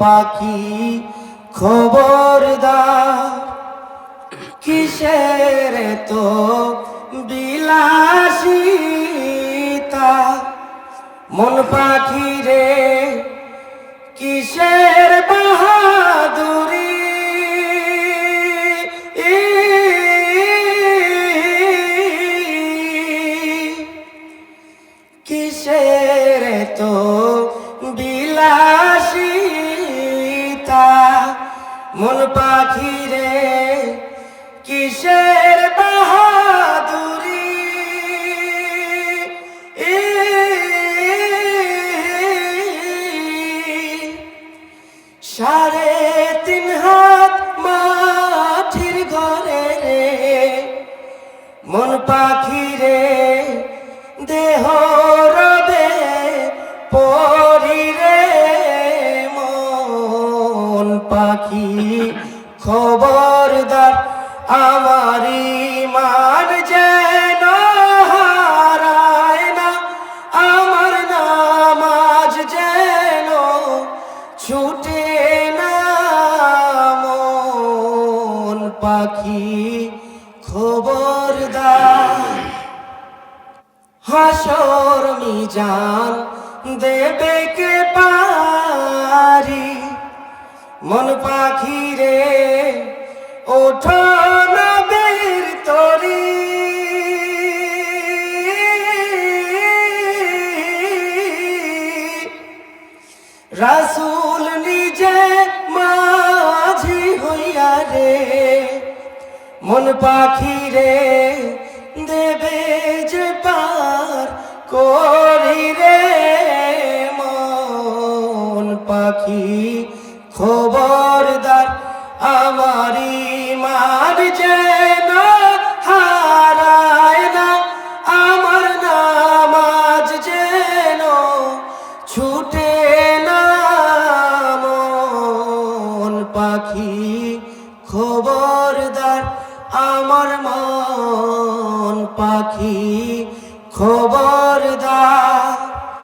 পাখি খবরদার, কিসের তো বিলাসিতা, মন পাখি রে কিসের বাহাদুরি, কিসের তো বিলাসিতা, মন পাখি রে কিসের বাহাদুরি, 3.5 হাত মাটির ঘরে রে মন পাখি রে, দেহ রবে পরি রে মন পাখি খবরদার, আমার ঈমান যেন হারায় না, আমার নামাজ যেন ছুটে না, মন পাখি খবরদার। হাসর মিজান দেবে কে পারি, মন পাখি রে ওঠো নবীর তরি, রাসূল নিজে মাঝি হইয়া রে মন পাখি রে দেবে যে পার করি রে মন পাখি খবরদার, আমার ঈমান যেন হারায় না, আমার নামাজ যেন ছুটে না, মন পাখি খবরদার, আমার মন পাখি খবরদার।